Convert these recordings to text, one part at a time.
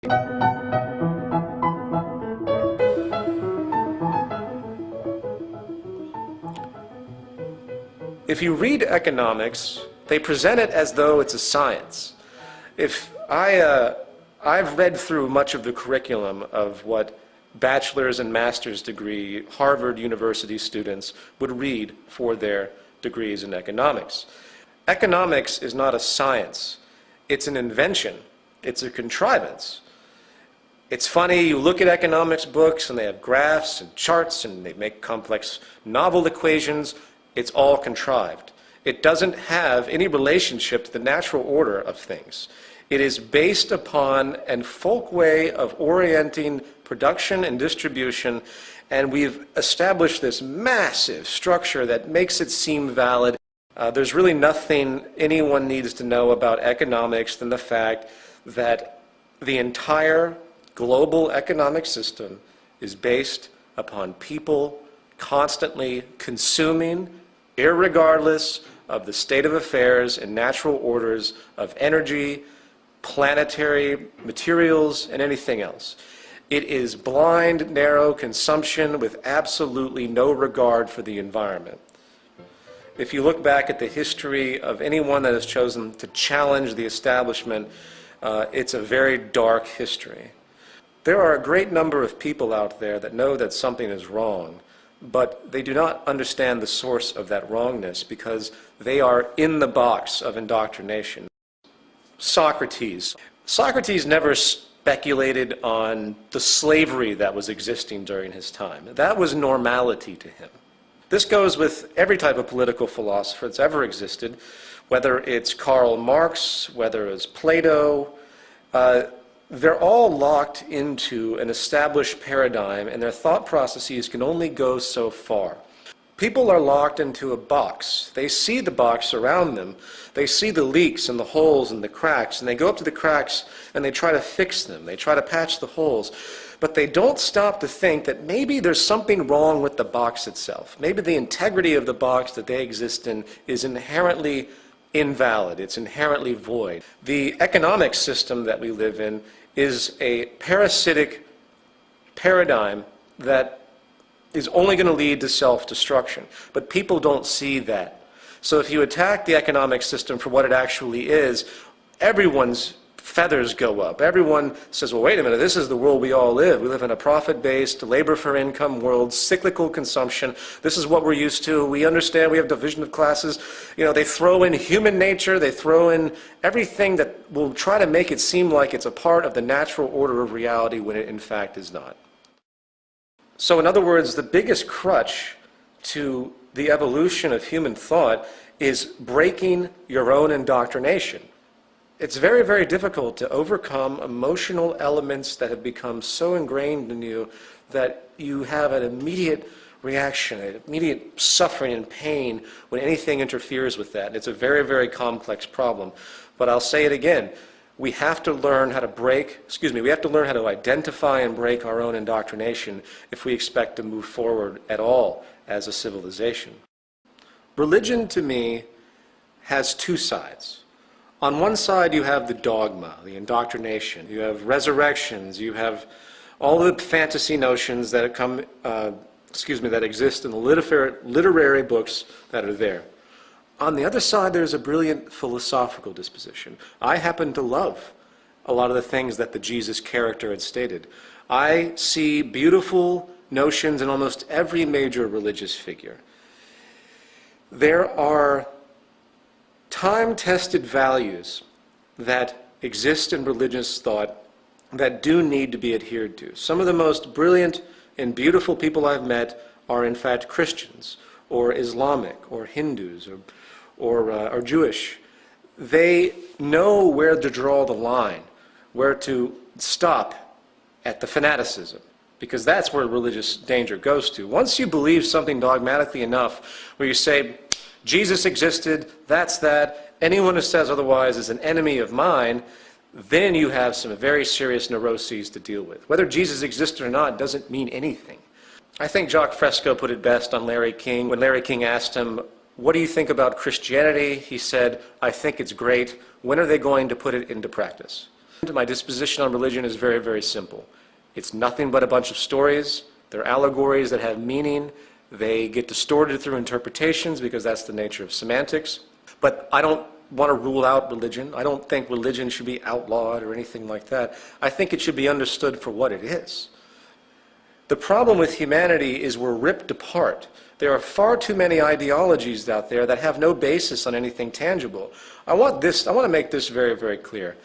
If you read economics, they present it as though it's a science. I've read through much of the curriculum of what bachelor's and master's degree Harvard University students would read for their degrees in economics. Economics is not a science. It's an invention. It's a contrivance. It's funny, you look at economics books and they have graphs and charts and they make complex novel equations. It's all contrived. It doesn't have any relationship to the natural order of things. It is based upon a folk way of orienting production and distribution, and we've established this massive structure that makes it seem valid. There's really nothing anyone needs to know about economics than the fact that the entire global economic system is based upon people constantly consuming, irregardless of the state of affairs and natural orders of energy, planetary materials, and anything else. It is blind, narrow consumption with absolutely no regard for the environment. If you look back at the history of anyone that has chosen to challenge the establishment, it's a very dark history. There are a great number of people out there that know that something is wrong, but they do not understand the source of that wrongness because they are in the box of indoctrination. Socrates never speculated on the slavery that was existing during his time. That was normality to him. This goes with every type of political philosopher that's ever existed, whether it's Karl Marx, whether it's Plato. They're all locked into an established paradigm, and their thought processes can only go so far. People are locked into a box. They see the box around them. They see the leaks and the holes and the cracks, and they go up to the cracks and they try to fix them. They try to patch the holes. But they don't stop to think that maybe there's something wrong with the box itself. Maybe the integrity of the box that they exist in is inherently invalid. It's inherently void. The economic system that we live in is a parasitic paradigm that is only going to lead to self-destruction. But people don't see that. So if you attack the economic system for what it actually is, everyone's feathers go up. Everyone says, well, wait a minute, this is the world we all live. We live in a profit-based, labor-for-income world, cyclical consumption. This is what we're used to. We understand we have division of classes. You know, they throw in human nature. They throw in everything that will try to make it seem like it's a part of the natural order of reality when it in fact is not. So in other words, the biggest crutch to the evolution of human thought is breaking your own indoctrination. It's very, very difficult to overcome emotional elements that have become so ingrained in you that you have an immediate reaction, an immediate suffering and pain when anything interferes with that. It's a very, very complex problem. But I'll say it again. We have to learn how to we have to learn how to identify and break our own indoctrination if we expect to move forward at all as a civilization. Religion, to me, has two sides. On one side, you have the dogma, the indoctrination. You have resurrections. You have all the fantasy notions that that exist in the literary books that are there. On the other side, there's a brilliant philosophical disposition. I happen to love a lot of the things that the Jesus character had stated. I see beautiful notions in almost every major religious figure. There are time-tested values that exist in religious thought that do need to be adhered to. Some of the most brilliant and beautiful people I've met are in fact Christians, or Islamic, or Hindus, or Jewish. They know where to draw the line, where to stop at the fanaticism, because that's where religious danger goes to. Once you believe something dogmatically enough, where you say, Jesus existed, that's that, anyone who says otherwise is an enemy of mine, then you have some very serious neuroses to deal with. Whether Jesus existed or not doesn't mean anything. I think Jacques Fresco put it best on Larry King. When Larry King asked him, what do you think about Christianity? He said, I think it's great. When are they going to put it into practice? My disposition on religion is very, very simple. It's nothing but a bunch of stories. They're allegories that have meaning. They get distorted through interpretations because that's the nature of semantics. But I don't want to rule out religion. I don't think religion should be outlawed or anything like that. I think it should be understood for what it is. The problem with humanity is we're ripped apart. There are far too many ideologies out there that have no basis on anything tangible. I want to make this very, very clear.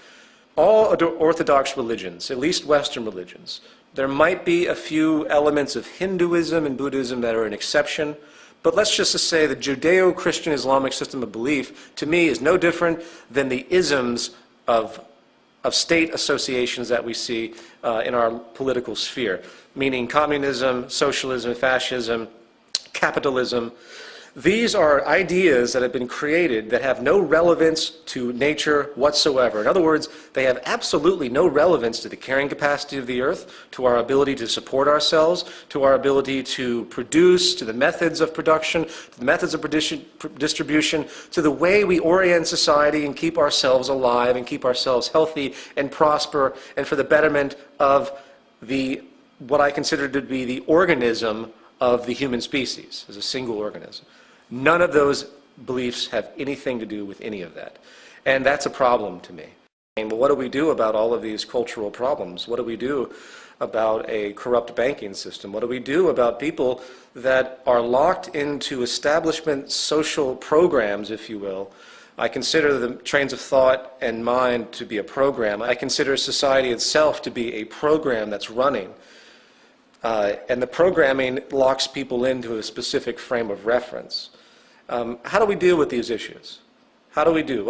All Orthodox religions, at least Western religions, there might be a few elements of Hinduism and Buddhism that are an exception, but let's just say the Judeo-Christian Islamic system of belief, to me, is no different than the isms of state associations that we see in our political sphere, meaning communism, socialism, fascism, capitalism. These are ideas that have been created that have no relevance to nature whatsoever. In other words, they have absolutely no relevance to the carrying capacity of the earth, to our ability to support ourselves, to our ability to produce, to the methods of production, to the methods of distribution, to the way we orient society and keep ourselves alive and keep ourselves healthy and prosper, and for the betterment of what I consider to be the organism of the human species as a single organism. None of those beliefs have anything to do with any of that. And that's a problem to me. Well, what do we do about all of these cultural problems? What do we do about a corrupt banking system? What do we do about people that are locked into establishment social programs, if you will? I consider the trains of thought and mind to be a program. I consider society itself to be a program that's running. And the programming locks people into a specific frame of reference. How do we deal with these issues? What do we do?